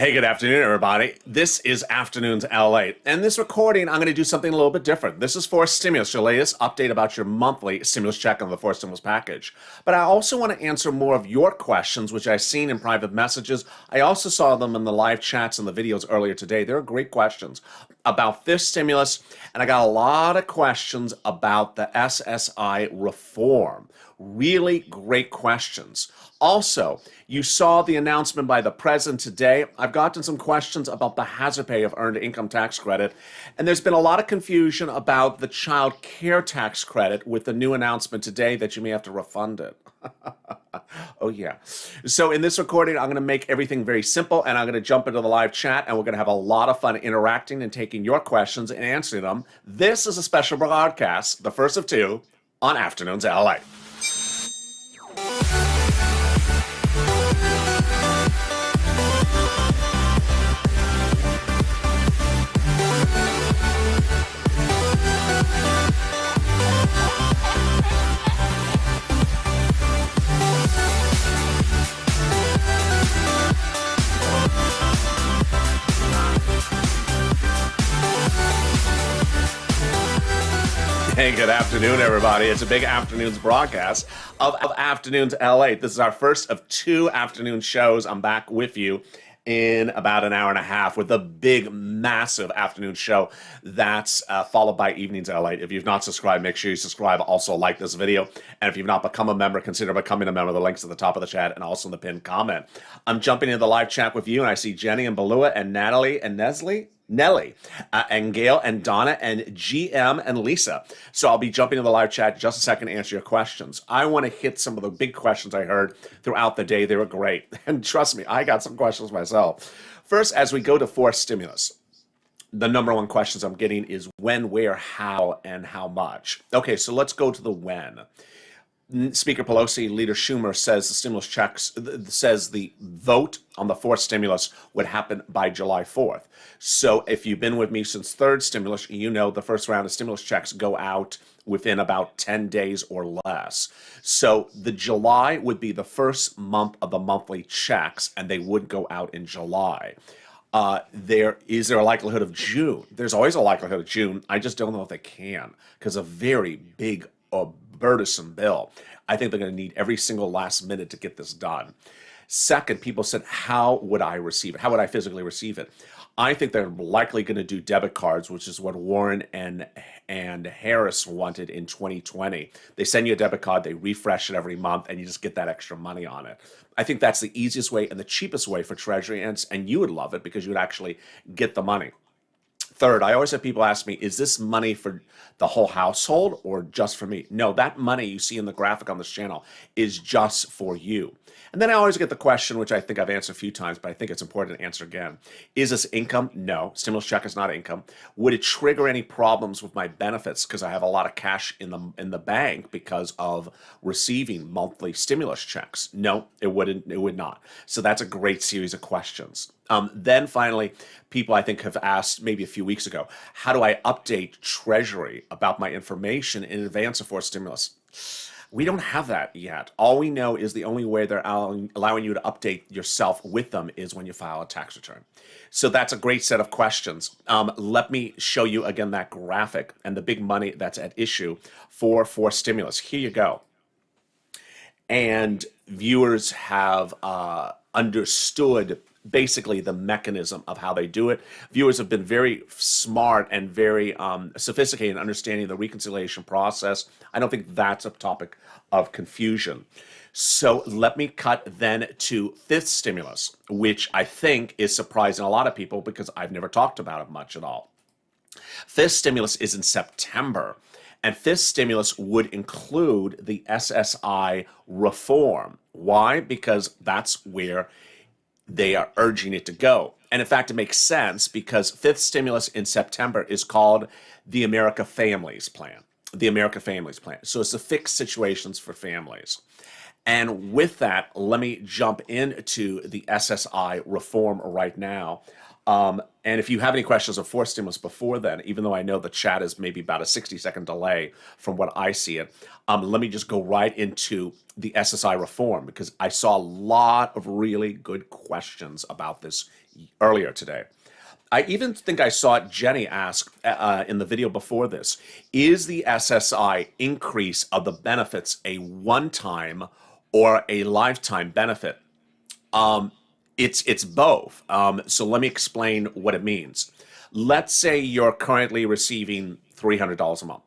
Hey, good afternoon, everybody. This is Afternoons LA. And this recording, I'm going to do something a little bit different. This is for stimulus, your latest update about your monthly stimulus check on the fourth stimulus package. But I also want to answer more of your questions, which I've seen in private messages. I also saw them in the live chats and the videos earlier today. They were great questions about this stimulus. And I got a lot of questions about the SSI reform. Really great questions. Also, you saw the announcement by the president today. I've gotten some questions about the hazard pay of earned income tax credit, and there's been a lot of confusion about the child care tax credit with the new announcement today that you may have to refund it. Oh, yeah. So in this recording, I'm going to make everything very simple, and I'm going to jump into the live chat, and we're going to have a lot of fun interacting and taking your questions and answering them. This is a special broadcast, the first of two, on Afternoons LA. Hey, good afternoon, everybody. It's a big afternoons broadcast of Afternoons LA. This is our first of two afternoon shows. I'm back with you in about an hour and a half with a big, massive afternoon show that's followed by Evenings LA. If you've not subscribed, make sure you subscribe. Also, like this video. And if you've not become a member, consider becoming a member. The link's at the top of the chat and also in the pinned comment. I'm jumping into the live chat with you, and I see Jenny and Balua and Natalie and Nellie, and Gail and Donna and GM and Lisa. So I'll be jumping to the live chat in just a second to answer your questions. I want to hit some of the big questions I heard throughout the day. They were great. And trust me, I got some questions myself. First, as we go to forced stimulus, the number one questions I'm getting is when, where, how, and how much. Okay, so let's go to the when. Speaker Pelosi, Leader Schumer says the stimulus checks, says the vote on the fourth stimulus would happen by July 4th. So if you've been with me since third stimulus, you know the first round of stimulus checks go out within about 10 days or less. So the July would be the first month of the monthly checks, and they would go out in July. Is there a likelihood of June? There's always a likelihood of June. I just don't know if they can, because a very big burdensome bill. I think they're going to need every single last minute to get this done. Second, people said, how would I receive it? How would I physically receive it? I think they're likely going to do debit cards, which is what Warren and Harris wanted in 2020. They send you a debit card, they refresh it every month, and you just get that extra money on it. I think that's the easiest way and the cheapest way for Treasury, and you would love it because you would actually get the money. Third, I always have people ask me, is this money for the whole household or just for me? No, that money you see in the graphic on this channel is just for you. And then I always get the question, which I think I've answered a few times, but I think it's important to answer again. Is this income? No. Stimulus check is not income. Would it trigger any problems with my benefits because I have a lot of cash in the bank because of receiving monthly stimulus checks? No, it wouldn't. It would not. So that's a great series of questions. Then finally, people I think have asked maybe a few weeks ago, how do I update Treasury about my information in advance of forced stimulus? We don't have that yet. All we know is the only way they're allowing you to update yourself with them is when you file a tax return. So that's a great set of questions. Let me show you again that graphic and the big money that's at issue for forced stimulus. Here you go. And viewers have understood basically the mechanism of how they do it. Viewers have been very smart and very sophisticated in understanding the reconciliation process. I don't think that's a topic of confusion. So let me cut then to fifth stimulus, which I think is surprising a lot of people because I've never talked about it much at all. Fifth stimulus is in September. And fifth stimulus would include the SSI reform. Why? Because that's where they are urging it to go. And in fact, it makes sense because fifth stimulus in September is called the America Families Plan. The America Families Plan. So it's the fixed situations for families. And with that, let me jump into the SSI reform right now. And if you have any questions of forced stimulus before then, even though I know the chat is maybe about a 60-second delay from what I see it, let me just go right into the SSI reform, because I saw a lot of really good questions about this earlier today. I even think I saw Jenny ask in the video before this, is the SSI increase of the benefits a one-time or a lifetime benefit? It's both. So let me explain what it means. Let's say you're currently receiving $300 a month.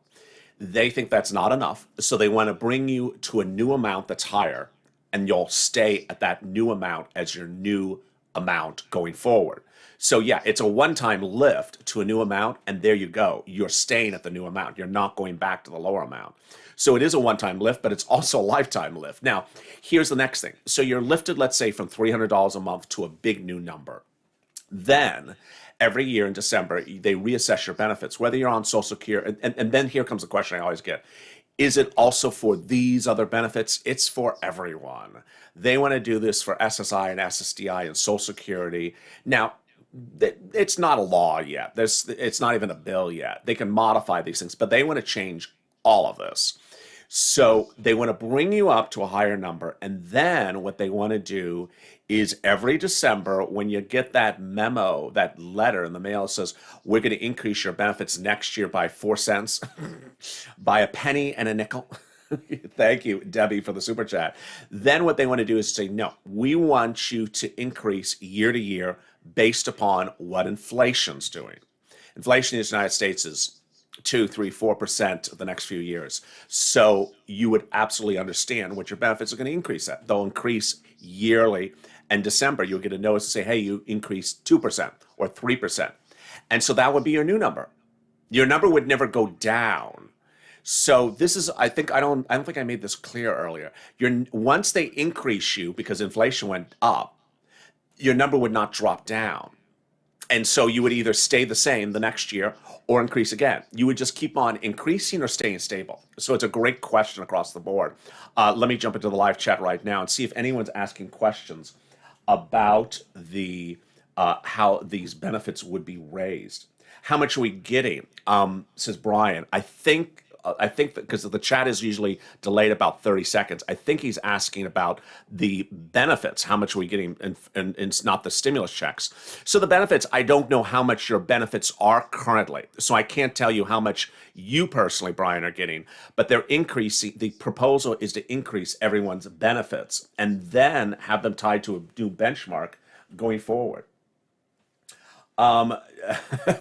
They think that's not enough, so they want to bring you to a new amount that's higher, and you'll stay at that new amount as your new amount going forward. So yeah, it's a one-time lift to a new amount, and there you go. You're staying at the new amount. You're not going back to the lower amount. So it is a one-time lift, but it's also a lifetime lift. Now, here's the next thing. So you're lifted, let's say, from $300 a month to a big new number. Then every year in December, they reassess your benefits, whether you're on Social Security. And then here comes the question I always get. Is it also for these other benefits? It's for everyone. They want to do this for SSI and SSDI and Social Security. Now, it's not a law yet. It's not even a bill yet. They can modify these things, but they want to change all of this. So they want to bring you up to a higher number. And then what they want to do is every December, when you get that memo, that letter in the mail that says, we're going to increase your benefits next year by 4 cents, by a penny and a nickel. Thank you, Debbie, for the super chat. Then what they want to do is say, no, we want you to increase year to year based upon what inflation's doing. Inflation in the United States is 2, 3, 4% the next few years. So you would absolutely understand what your benefits are going to increase at. They'll increase yearly. And December, you'll get a notice to say, hey, you increased 2% or 3%. And so that would be your new number. Your number would never go down. So this is, I don't think I made this clear earlier. Once they increase you because inflation went up, your number would not drop down. And so you would either stay the same the next year or increase again. You would just keep on increasing or staying stable. So it's a great question across the board. Let me jump into the live chat right now and see if anyone's asking questions about the how these benefits would be raised. How much are we getting? Says Brian. I think that because the chat is usually delayed about 30 seconds, I think he's asking about the benefits. How much are we getting? And it's not the stimulus checks. So the benefits, I don't know how much your benefits are currently. So I can't tell you how much you personally, Brian, are getting. But they're increasing. The proposal is to increase everyone's benefits and then have them tied to a new benchmark going forward.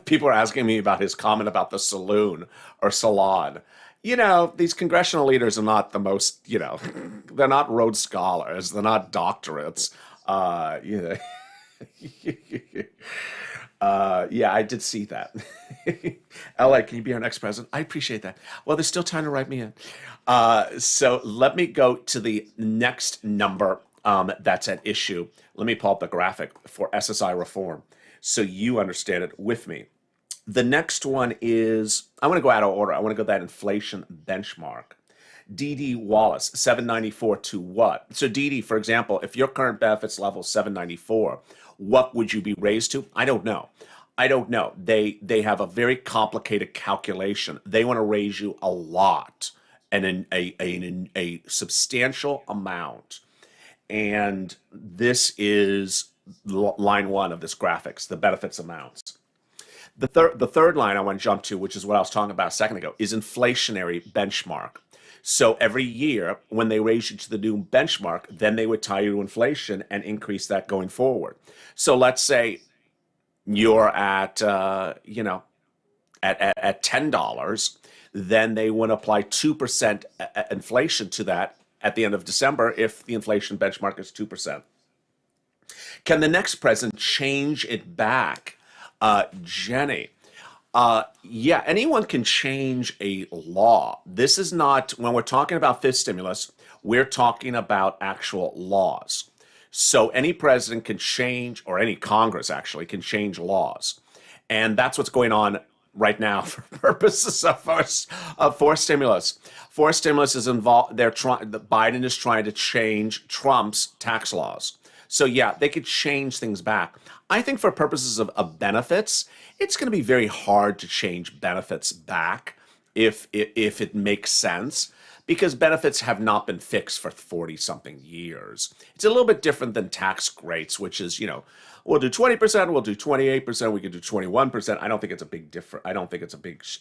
People are asking me about his comment about the saloon or salon. You know, these congressional leaders are not the most, they're not Rhodes Scholars. They're not doctorates. Yeah, I did see that. LA, can you be our next president? I appreciate that. Well, there's still time to write me in. So let me go to the next number that's at issue. Let me pull up the graphic for SSI reform so you understand it with me. The next one is, I want to go out of order. I want to go that inflation benchmark. DD Wallace, 794 to what? So DD, for example, if your current benefits level is 794, what would you be raised to? I don't know. They have a very complicated calculation. They want to raise you a lot and in a substantial amount. And this is line 1 of this graphics, the benefits amounts. The third line I want to jump to, which is what I was talking about a second ago, is inflationary benchmark. So every year when they raise you to the new benchmark, then they would tie you to inflation and increase that going forward. So let's say you're at at $10, then they would apply 2% inflation to that at the end of December if the inflation benchmark is 2%. Can the next president change it back? Jenny, yeah, anyone can change a law. This is not, when we're talking about fifth stimulus, we're talking about actual laws. So any president can change, or any Congress actually can change laws. And that's what's going on right now for purposes of forced stimulus. Forced stimulus is involved, Biden is trying to change Trump's tax laws. So yeah, they could change things back. I think for purposes of benefits, it's going to be very hard to change benefits back if it makes sense because benefits have not been fixed for 40 something years. It's a little bit different than tax rates, which is, we'll do 20%, we'll do 28%, we could do 21%. I don't think it's a big difference. I don't think it's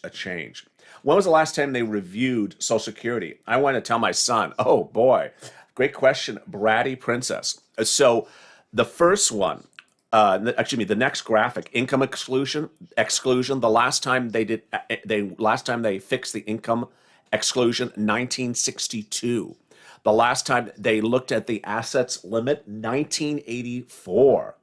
a change. When was the last time they reviewed Social Security? I want to tell my son, oh boy, great question, Bratty Princess. So the first one, the next graphic, income exclusion. The last time they fixed the income exclusion, 1962. The last time they looked at the assets limit, 1984.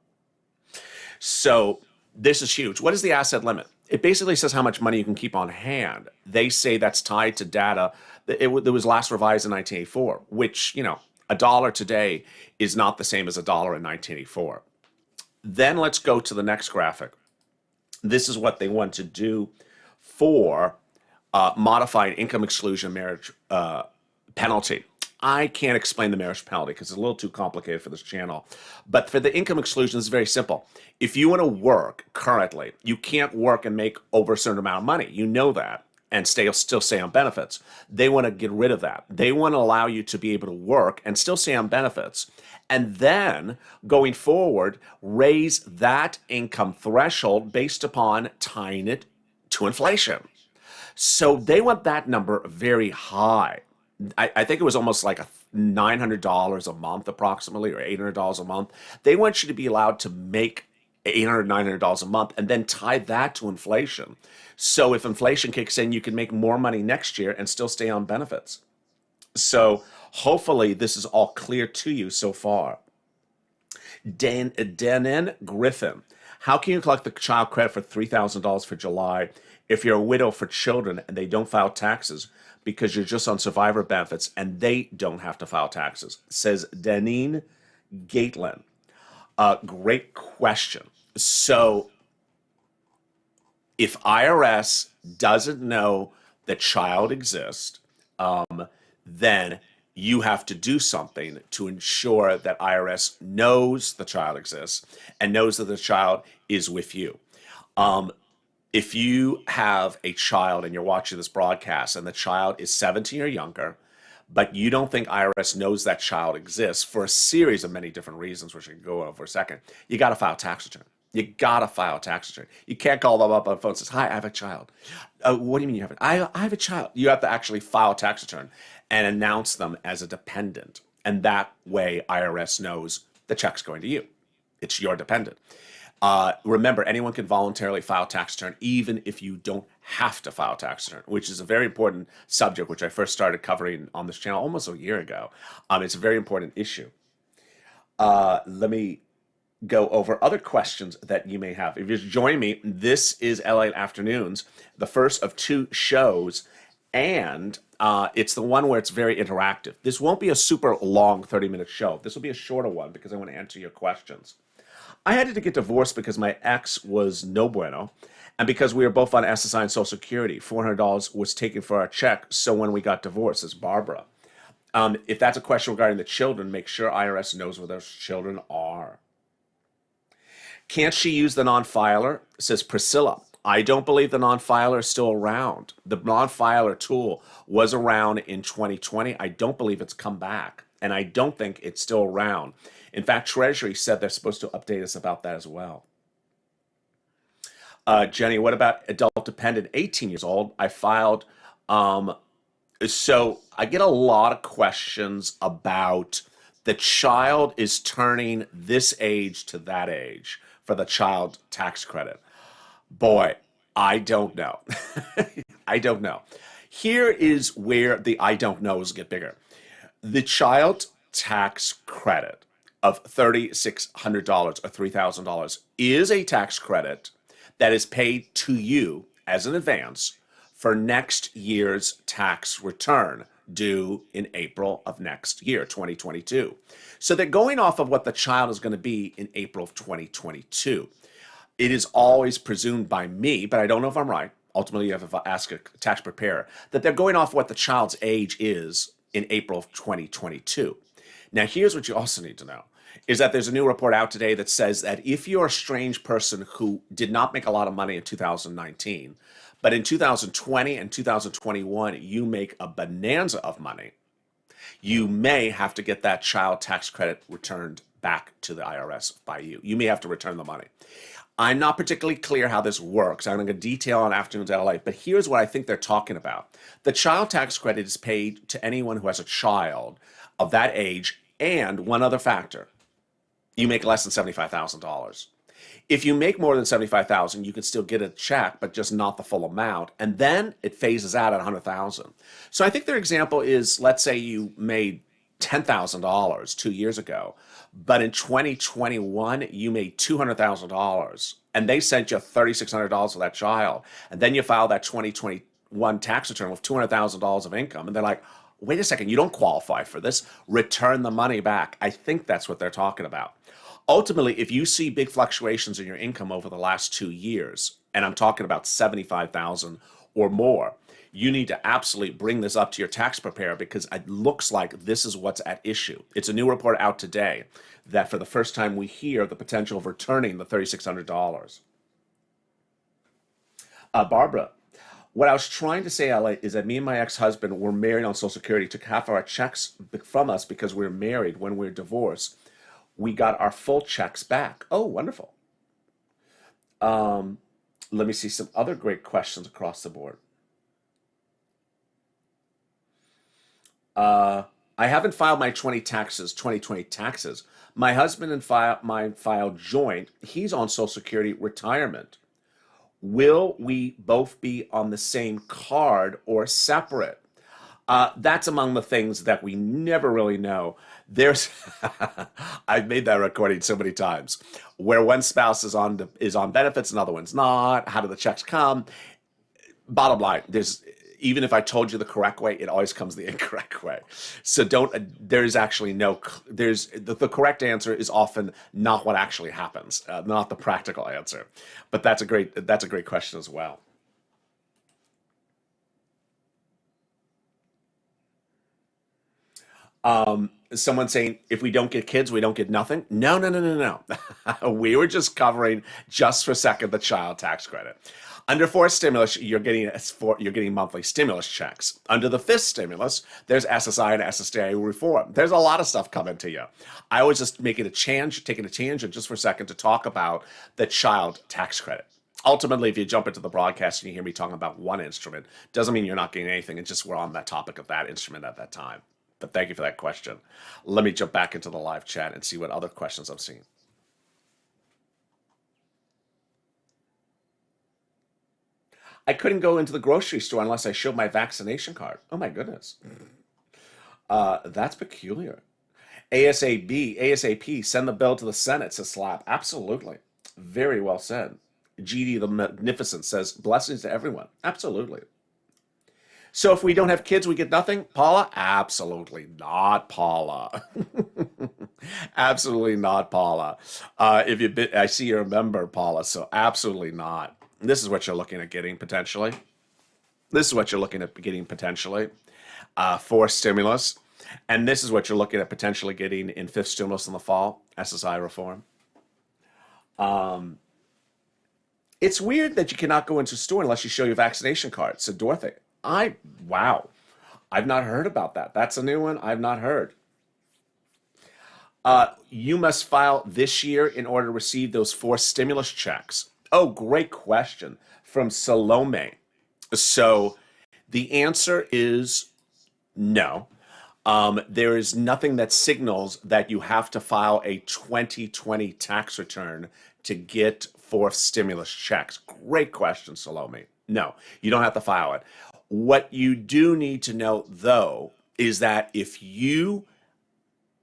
So this is huge. What is the asset limit? It basically says how much money you can keep on hand. They say that's tied to data. It was last revised in 1984, which, a dollar today is not the same as a dollar in 1984. Then let's go to the next graphic. This is what they want to do for modified income exclusion marriage penalty. I can't explain the marriage penalty because it's a little too complicated for this channel. But for the income exclusion, it's very simple. If you want to work currently, you can't work and make over a certain amount of money. You know that. And still stay on benefits. They want to get rid of that. They want to allow you to be able to work and still stay on benefits. And then, going forward, raise that income threshold based upon tying it to inflation. So they want that number very high. I think it was almost like $900 a month approximately, or $800 a month. They want you to be allowed to make $800, $900 a month and then tie that to inflation. So if inflation kicks in, you can make more money next year and still stay on benefits. So hopefully this is all clear to you so far. Danin Griffin, how can you collect the child credit for $3,000 for July if you're a widow for children and they don't file taxes because you're just on survivor benefits and they don't have to file taxes? Says Danine Gatelin. Great question. So if IRS doesn't know the child exists, then you have to do something to ensure that IRS knows the child exists and knows that the child is with you. If you have a child and you're watching this broadcast and the child is 17 or younger, but you don't think IRS knows that child exists for a series of many different reasons, which I can go over for a second, you got to file a tax return. You got to file a tax return. You can't call them up on the phone and say, hi, I have a child. What do you mean you have it? I have a child. You have to actually file a tax return and announce them as a dependent. And that way IRS knows the check's going to you. It's your dependent. Remember, anyone can voluntarily file a tax return even if you don't have to file a tax return, which is a very important subject, which I first started covering on this channel almost a year ago. It's a very important issue. Let me go over other questions that you may have. If you're joining me, this is LA Afternoons, the first of two shows, and it's the one where it's very interactive. This won't be a super long 30-minute show. This will be a shorter one because I want to answer your questions. I had to get divorced because my ex was no bueno, and because we were both on SSI and Social Security. $400 was taken for our check, so when we got divorced, it's Barbara. If that's a question regarding the children, make sure IRS knows where those children are. Can't she use the non-filer? Says Priscilla. I don't believe the non-filer is still around. The non-filer tool was around in 2020. I don't believe it's come back, and I don't think it's still around. In fact, Treasury said they're supposed to update us about that as well. Jenny, what about adult dependent, 18 years old? I filed. So I get a lot of questions about the child is turning this age to that age for the child tax credit. Boy, I don't know. I don't know. Here is where the I don't knows get bigger. The child tax credit of $3,600 or $3,000 is a tax credit that is paid to you as an advance for next year's tax return due in April of next year, 2022. So they're going off of what the child is going to be in April of 2022. It is always presumed by me, but I don't know if I'm right. Ultimately, you have to ask a tax preparer, that they're going off what the child's age is in April of 2022. Now, here's what you also need to know. is that there's a new report out today that says that if you're a strange person who did not make a lot of money in 2019, but in 2020 and 2021, you make a bonanza of money, you may have to get that child tax credit returned back to the IRS by you. You may have to return the money. I'm not particularly clear how this works. I'm going to detail on Afternoons LA, but here's what I think they're talking about. The child tax credit is paid to anyone who has a child of that age, and one other factor: you make less than $75,000. If you make more than $75,000, you can still get a check, but just not the full amount, and then it phases out at $100,000. So I think their example is, let's say you made $10,000 2 years ago, but in 2021 you made $200,000, and they sent you $3,600 for that child, and then you file that 2021 tax return with $200,000 of income, and they're like, wait a second, you don't qualify for this. Return the money back. I think that's what they're talking about. Ultimately, if you see big fluctuations in your income over the last 2 years, and I'm talking about 75,000 or more, you need to absolutely bring this up to your tax preparer, because it looks like this is what's at issue. It's a new report out today that for the first time we hear the potential of returning the $3,600. Barbara, what I was trying to say, LA, is that me and my ex-husband were married on Social Security, took half of our checks from us because we were married. When we were divorced, we got our full checks back. Oh, wonderful. Let me see some other great questions across the board. I haven't filed my 2020 taxes. My husband and mine filed joint. He's on Social Security retirement. Will we both be on the same card or separate? That's among the things that we never really know. I've made that recording so many times, where one spouse is on benefits, another one's not. How do the checks come? Bottom line, even if I told you the correct way, it always comes the incorrect way. So there's actually the correct answer is often not what actually happens, not the practical answer. But that's a great question as well. Someone saying, if we don't get kids, we don't get nothing. No, no, no, no, no. We were just covering, just for a second, the child tax credit. Under fourth stimulus, you're getting monthly stimulus checks. Under the fifth stimulus, there's SSI and SSDI reform. There's a lot of stuff coming to you. I was just taking a tangent just for a second to talk about the child tax credit. Ultimately, if you jump into the broadcast and you hear me talking about one instrument, doesn't mean you're not getting anything. It's just we're on that topic of that instrument at that time. But thank you for that question. Let me jump back into the live chat and see what other questions I'm seeing. I couldn't go into the grocery store unless I showed my vaccination card. Oh my goodness. That's peculiar. ASAP, send the bill to the Senate, says Slap. Absolutely. Very well said. GD the Magnificent says, blessings to everyone. Absolutely. So if we don't have kids, we get nothing? Paula? Absolutely not, Paula. Absolutely not, Paula. I see you're a member, Paula, so absolutely not. This is what you're looking at getting potentially. Fourth stimulus. And this is what you're looking at potentially getting in fifth stimulus in the fall, SSI reform. It's weird that you cannot go into a store unless you show your vaccination card. So Dorothy, wow. I've not heard about that. That's a new one I've not heard. You must file this year in order to receive those four stimulus checks. Oh, great question from Salome. So the answer is no. There is nothing that signals that you have to file a 2020 tax return to get fourth stimulus checks. Great question, Salome. No, you don't have to file it. What you do need to know, though, is that if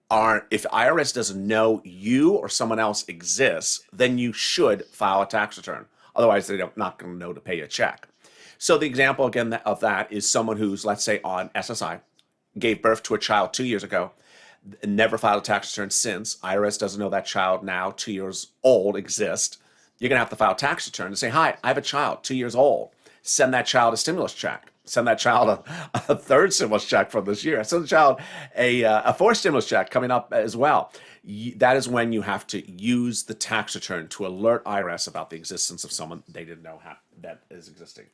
IRS doesn't know you or someone else exists, then you should file a tax return. Otherwise, they're not going to know to pay you a check. So the example, again, of that is someone who's, let's say, on SSI, gave birth to a child 2 years ago, never filed a tax return since. IRS doesn't know that child now, 2 years old, exists. You're going to have to file a tax return and say, hi, I have a child, 2 years old. Send that child a stimulus check. Send that child a third stimulus check from this year. Send the child a fourth stimulus check coming up as well. that is when you have to use the tax return to alert IRS about the existence of someone they didn't know that is existing.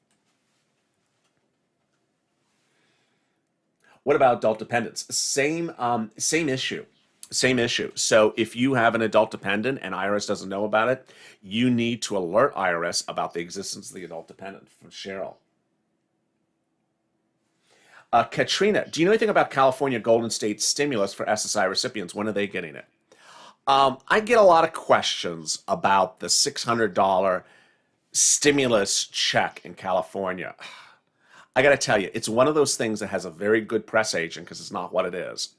What about adult dependents? Same issue. Same issue. So if you have an adult dependent and IRS doesn't know about it, you need to alert IRS about the existence of the adult dependent. From Cheryl. Katrina, do you know anything about California Golden State stimulus for SSI recipients? When are they getting it? I get a lot of questions about the $600 stimulus check in California. I got to tell you, it's one of those things that has a very good press agent because it's not what it is.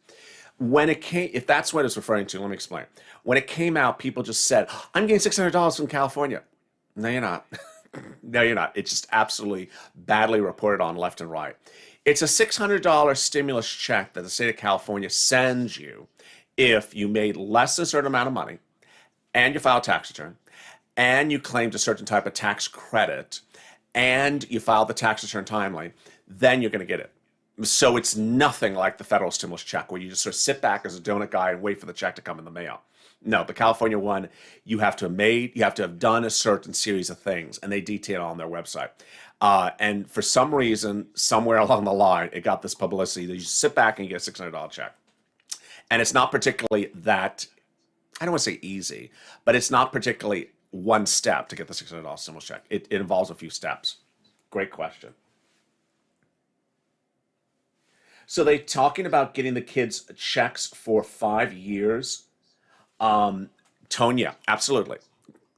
When it came, if that's what it's referring to, let me explain. When it came out, people just said, I'm getting $600 from California. No, you're not. No, you're not. It's just absolutely badly reported on left and right. It's a $600 stimulus check that the state of California sends you if you made less than a certain amount of money and you filed a tax return and you claimed a certain type of tax credit and you filed the tax return timely, then you're going to get it. So it's nothing like the federal stimulus check where you just sort of sit back as a donut guy and wait for the check to come in the mail. No, the California one, you have to have done a certain series of things, and they detail on their website. And for some reason, somewhere along the line, it got this publicity that you sit back and you get a $600 check. And it's not particularly that, I don't want to say easy, but it's not particularly one step to get the $600 stimulus check. It involves a few steps. Great question. So they talking about getting the kids checks for 5 years. Tonya, absolutely.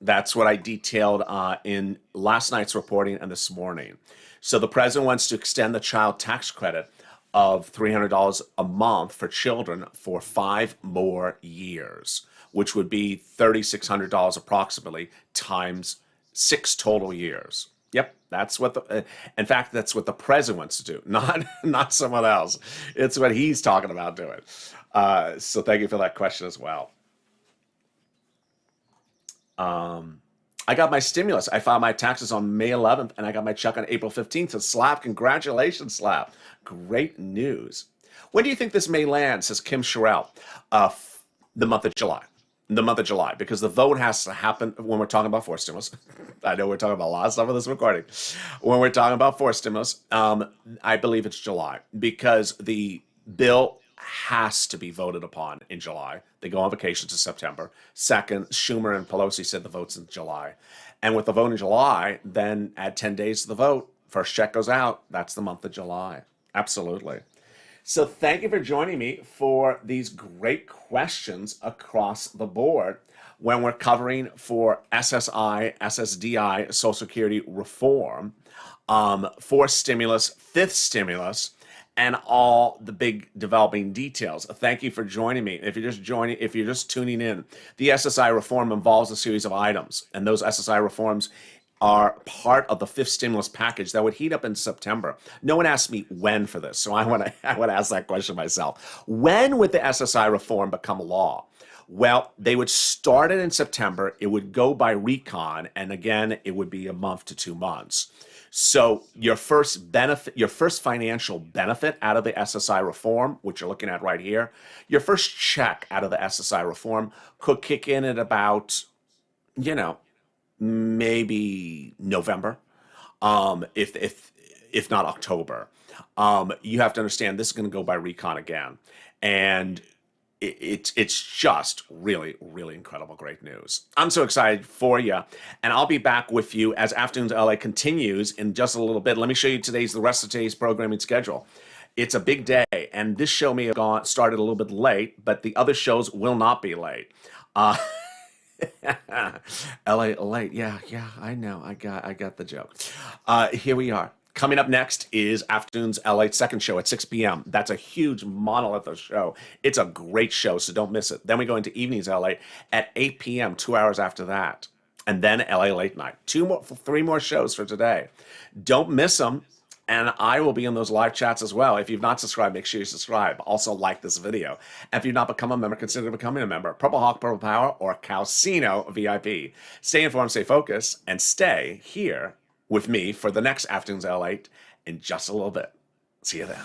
That's what I detailed in last night's reporting and this morning. So the president wants to extend the child tax credit of $300 a month for children for 5 more years, which would be $3,600 approximately times 6 total years. Yep, that's what in fact, that's what the president wants to do, not someone else. It's what he's talking about doing. So thank you for that question as well. I got my stimulus. I filed my taxes on May 11th, and I got my check on April 15th. So Slap, congratulations, Slap. Great news. When do you think this may land, says Kim Sherrill? The month of July. The month of July, because the vote has to happen when we're talking about forced stimulus. I know we're talking about a lot of stuff in this recording. When we're talking about forced stimulus, I believe it's July, because the bill has to be voted upon in July. They go on vacation to September. Second, Schumer and Pelosi said the vote's in July. And with the vote in July, then add 10 days to the vote. First check goes out. That's the month of July. Absolutely. So thank you for joining me for these great questions across the board when we're covering for SSI, SSDI, Social Security reform, fourth stimulus, fifth stimulus, and all the big developing details. Thank you for joining me. If you're just tuning in, the SSI reform involves a series of items, and those SSI reforms are part of the fifth stimulus package that would heat up in September. No one asked me when for this, so I want to ask that question myself. When would the SSI reform become law? Well, they would start it in September. It would go by recon, and again, it would be a month to 2 months. So your first financial benefit out of the SSI reform, which you're looking at right here, your first check out of the SSI reform could kick in at about, maybe November, if not October. You have to understand this is going to go by recon again, and it's just really, really incredible, great news. I'm so excited for you, and I'll be back with you as Afternoons LA continues in just a little bit. Let me show you the rest of today's programming schedule. It's a big day, and this show may have started a little bit late, but the other shows will not be late. LA late, yeah, I know, I got the joke. Here we are. Coming up next is Afternoons LA second show at 6 p.m. That's a huge monolith of show. It's a great show, so don't miss it. Then we go into Evenings LA at 8 p.m., 2 hours after that. And then LA Late Night. 3 more shows for today. Don't miss them. And I will be in those live chats as well. If you've not subscribed, make sure you subscribe. Also like this video. And if you've not become a member, consider becoming a member. Purple Hawk, Purple Power, or Calcino VIP. Stay informed, stay focused, and stay here with me for the next Afternoons L8 in just a little bit. See you then.